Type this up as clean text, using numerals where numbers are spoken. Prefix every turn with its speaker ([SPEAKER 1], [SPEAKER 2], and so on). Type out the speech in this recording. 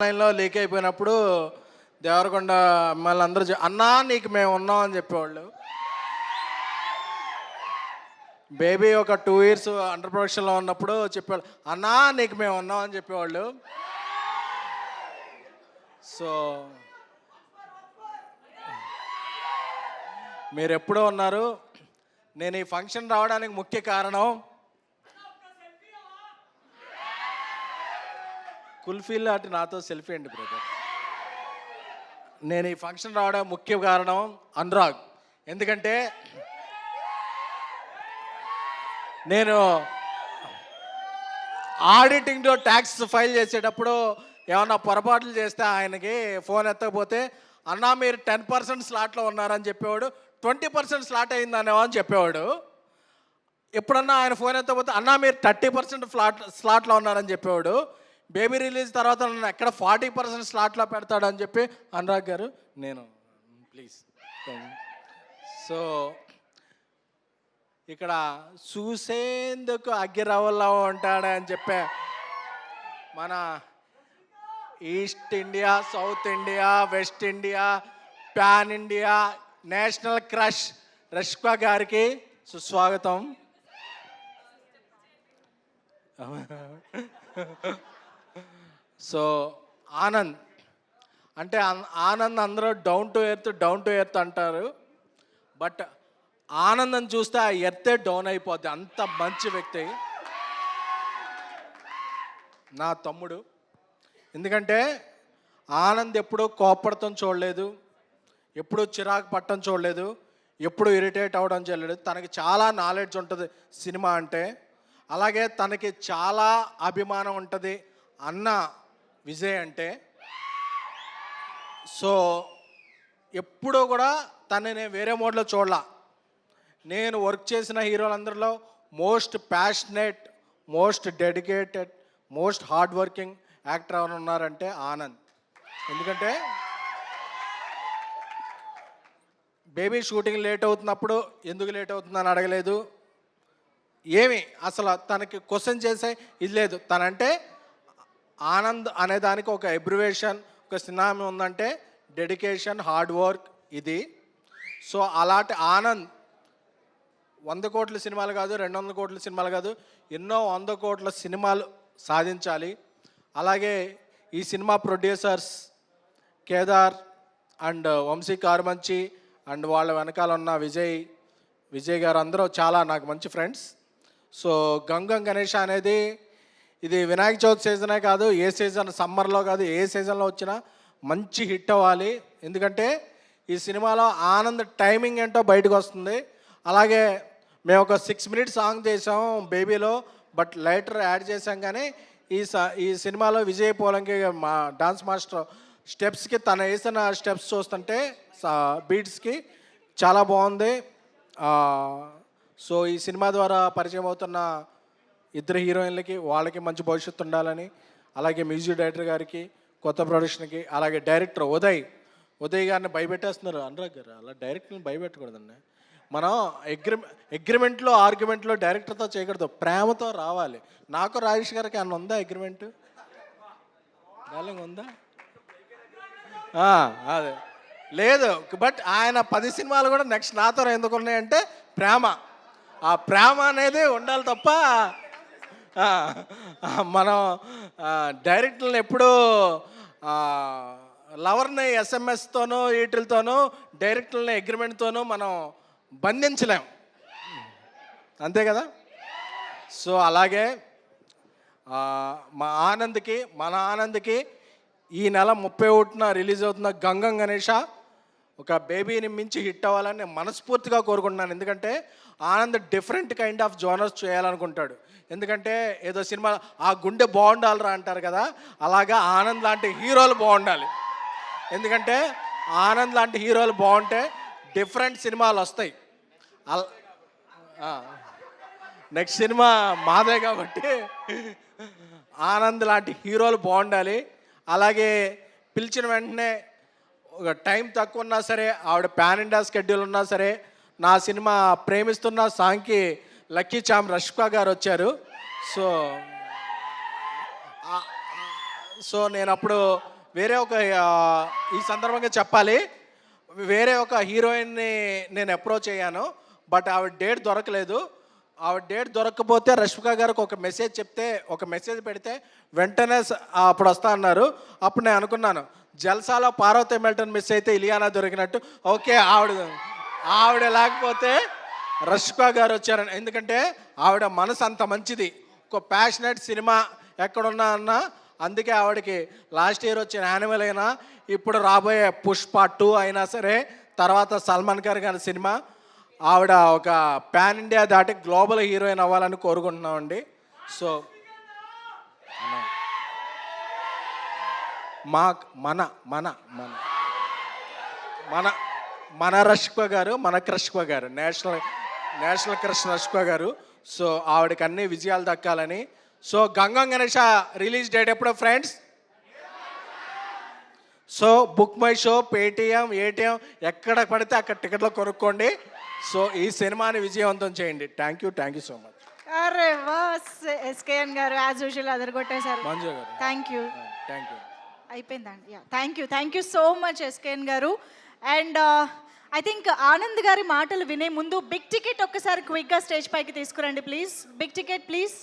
[SPEAKER 1] ఆన్లైన్లో లీక్ అయిపోయినప్పుడు దేవరకొండ మళ్ళీ అందరూ అన్నా నీకు మేము ఉన్నాం అని చెప్పేవాళ్ళు. బేబీ ఒక 2 years అండర్ ప్రొడక్షన్లో ఉన్నప్పుడు చెప్పేవాళ్ళు, అన్నా నీకు మేము ఉన్నాం అని చెప్పేవాళ్ళు. సో మీరు ఎప్పుడూ ఉన్నారు. నేను ఈ ఫంక్షన్ రావడానికి ముఖ్య కారణం కుల్ఫీల్ అటు నాతో సెల్ఫీ అండి బ్రదర్. నేను ఈ ఫంక్షన్ రావడానికి ముఖ్య కారణం అనురాగ్. ఎందుకంటే నేను ఆడిటింగ్లో ట్యాక్స్ ఫైల్ చేసేటప్పుడు ఏమన్నా పొరపాట్లు చేస్తే ఆయనకి ఫోన్ ఎత్తకపోతే అన్నా మీరు 10% స్లాట్లో ఉన్నారని చెప్పేవాడు, 20% స్లాట్ అయిందనేవా అని చెప్పేవాడు. ఎప్పుడన్నా ఆయన ఫోన్ ఎత్తకపోతే అన్నా మీరు 30% స్లాట్లో ఉన్నారని చెప్పేవాడు. బేబీ రిలీజ్ తర్వాత నన్ను ఎక్కడ 40% స్లాట్లో పెడతాడని చెప్పి అనురాగ్ గారు నేను ప్లీజ్. సో ఇక్కడ చూసేందుకు అగ్గిరవ్వలా ఉంటాడని చెప్పే మన east India, south India, west India, pan India national crush Rashmika గారికి సుస్వాగతం. సో ఆనంద్ అంటే ఆనంద్ అందరూ డౌన్ టు ఎర్త్ అంటారు, బట్ ఆనందం చూస్తే ఆ ఎర్తే డౌన్ అయిపోద్ది. అంత మంచి వ్యక్తి నా తమ్ముడు. ఎందుకంటే ఆనంద్ ఎప్పుడూ కోపడటం చూడలేదు, ఎప్పుడూ చిరాకు పట్టడం చూడలేదు, ఎప్పుడు ఇరిటేట్ అవ్వడం చేయలేదు. తనకి చాలా నాలెడ్జ్ ఉంటుంది సినిమా అంటే, అలాగే తనకి చాలా అభిమానం ఉంటుంది అన్న విజయ్ అంటే. సో ఎప్పుడూ కూడా తనని నేను వేరే మోడ్లో చూడలా. నేను వర్క్ చేసిన హీరోలందరిలో most passionate, most dedicated, most hard working actor ఎవరు ఉన్నారంటే ఆనంద్. ఎందుకంటే బేబీ షూటింగ్ లేట్ అవుతున్నప్పుడు ఎందుకు లేట్ అవుతుందని అడగలేదు, ఏమి అసలు తనకి క్వశ్చన్ చేసే ఇది లేదు. తనంటే ఆనంద్ అనేదానికి ఒక ఎబ్రివేషన్, ఒక సినామీ ఉందంటే డెడికేషన్, హార్డ్ వర్క్ ఇది. సో అలాంటి ఆనంద్ 100 కోట్ల సినిమాలు కాదు, 200 కోట్ల సినిమాలు కాదు, ఎన్నో 100 కోట్ల సినిమాలు సాధించాలి. అలాగే ఈ సినిమా producers Kedar and Vamshi Karmanchi and వాళ్ళ వెనకాల ఉన్న విజయ్ గారు అందరూ చాలా నాకు మంచి ఫ్రెండ్స్. సో గంగం గణేష అనేది ఇది వినాయక చవితి సీజనే కాదు, ఏ సీజన్ సమ్మర్లో కాదు, ఏ సీజన్లో వచ్చినా మంచి హిట్ అవ్వాలి. ఎందుకంటే ఈ సినిమాలో ఆనంద్ టైమింగ్ ఏంటో బయటకు వస్తుంది. అలాగే మేము ఒక 6 minutes సాంగ్ చేసాం బేబీలో, బట్ లైటర్ యాడ్ చేసాం. కానీ ఈ సినిమాలో విజయ్ పోలంకి మా డాన్స్ మాస్టర్ స్టెప్స్కి తను వేసిన స్టెప్స్ చూస్తుంటే బీట్స్కి చాలా బాగుంది. సో ఈ సినిమా ద్వారా పరిచయం అవుతున్న ఇద్దరు హీరోయిన్లకి వాళ్ళకి మంచి భవిష్యత్తు ఉండాలని, అలాగే మ్యూజిక్ డైరెక్టర్ గారికి, కొత్త ప్రొడక్షన్కి, అలాగే డైరెక్టర్ ఉదయ్ గారిని భయపెట్టేస్తున్నారు. అనురాగ్ గారు అలా డైరెక్టర్ని భయపెట్టకూడదండి. మనం అగ్రిమెంట్లో ఆర్గ్యుమెంట్లో డైరెక్టర్తో చేయకూడదు, ప్రేమతో రావాలి. నాకు రాజేష్ గారికి అన్న ఉందా అగ్రిమెంట్? డార్లింగ్ ఉందా? అదే లేదు, బట్ ఆయన 10 సినిమాలు కూడా నెక్స్ట్ నాతో ఎందుకు ఉన్నాయంటే ప్రేమ. ఆ ప్రేమ అనేది ఉండాలి తప్ప మనం డైరెక్టర్ని ఎప్పుడూ లవర్ని SMS-తోనూ వీటితోనూ డైరెక్టర్ని అగ్రిమెంట్తోనూ మనం బంధించలేం, అంతే కదా. సో అలాగే మన ఆనంద్కి ఈ నెల 31న రిలీజ్ అవుతున్న గంగం గణేష ఒక బేబీని మించి హిట్ అవ్వాలని నేను మనస్ఫూర్తిగా కోరుకుంటున్నాను. ఎందుకంటే Anand different kind of genres చేయాలనుకుంటాడు. ఎందుకంటే ఏదో సినిమా ఆ గుండె బాగుండాలిరా అంటారు కదా, అలాగా ఆనంద్ లాంటి హీరోలు బాగుండాలి. ఎందుకంటే ఆనంద్ లాంటి హీరోలు బాగుంటే డిఫరెంట్ సినిమాలు వస్తాయి. నెక్స్ట్ సినిమా మాదే కాబట్టి ఆనంద్ లాంటి హీరోలు బాగుండాలి. అలాగే పిలిచిన వెంటనే ఒక టైం తక్కువ ఉన్నా సరే, ఆవిడ పాన్ ఇండియా స్కెడ్యూల్ ఉన్నా సరే, నా సినిమా ప్రేమిస్తున్న సాంగ్కి లక్కీ చామ్ రష్కా గారు వచ్చారు. సో సో నేను అప్పుడు వేరే ఒక ఈ సందర్భంగా చెప్పాలి, వేరే ఒక హీరోయిన్ని నేను అప్రోచ్ అయ్యాను. బట్ ఆవిడ డేట్ దొరకలేదు. ఆవిడ డేట్ దొరకకపోతే రష్మిక గారికి ఒక మెసేజ్ చెప్తే, ఒక మెసేజ్ పెడితే వెంటనే అప్పుడు వస్తా అన్నారు. అప్పుడు నేను అనుకున్నాను, జల్సాలో పార్వతి మెల్టన్ మిస్ అయితే ఇలియానా దొరికినట్టు. ఓకే, ఆవిడ లేకపోతే రష్మిక గారు వచ్చారని. ఎందుకంటే ఆవిడ మనసు అంత మంచిది, ఒక ప్యాషనెట్ సినిమా ఎక్కడున్నా అన్నా. అందుకే ఆవిడకి లాస్ట్ ఇయర్ వచ్చిన యానిమల్ అయినా, ఇప్పుడు రాబోయే పుష్ప 2 అయినా సరే, తర్వాత సల్మాన్ ఖాన్ గారి సినిమా, ఆవిడ ఒక పాన్ ఇండియా దాటి గ్లోబల్ హీరోయిన్ అవ్వాలని కోరుకుంటున్నామండి. సో మన మన మన మన మన రష్మిక గారు, మన క్రష్మిక గారు, నేషనల్ క్రష్ రష్మిక గారు. సో ఆవిడకి అన్ని విజయాలు దక్కాలని. So Gam Gam Ganesha release date ఎప్పుడో friends? So book my show, Paytm, ATM ఎక్కడ పడితే అక్కడ టికెట్లు కొనుక్కోండి. సో ఈ సినిమాని విజయవంతం చేయండి. Thank you so much.
[SPEAKER 2] అరే వా, ఎస్కేఎన్ గారు యాజ్ యూజువల్ అదరగొట్టేశారు.
[SPEAKER 1] మంజు గారు
[SPEAKER 2] థ్యాంక్ యూ. అయిపోయిందండి. Thank you so much SKN గారు. అండ్ ఐ థింక్ ఆనంద్ గారి మాటలు వినే ముందు బిగ్ టికెట్ ఒక్కసారి క్విక్గా స్టేజ్ పైకి తీసుకురండి ప్లీజ్. Big ticket please.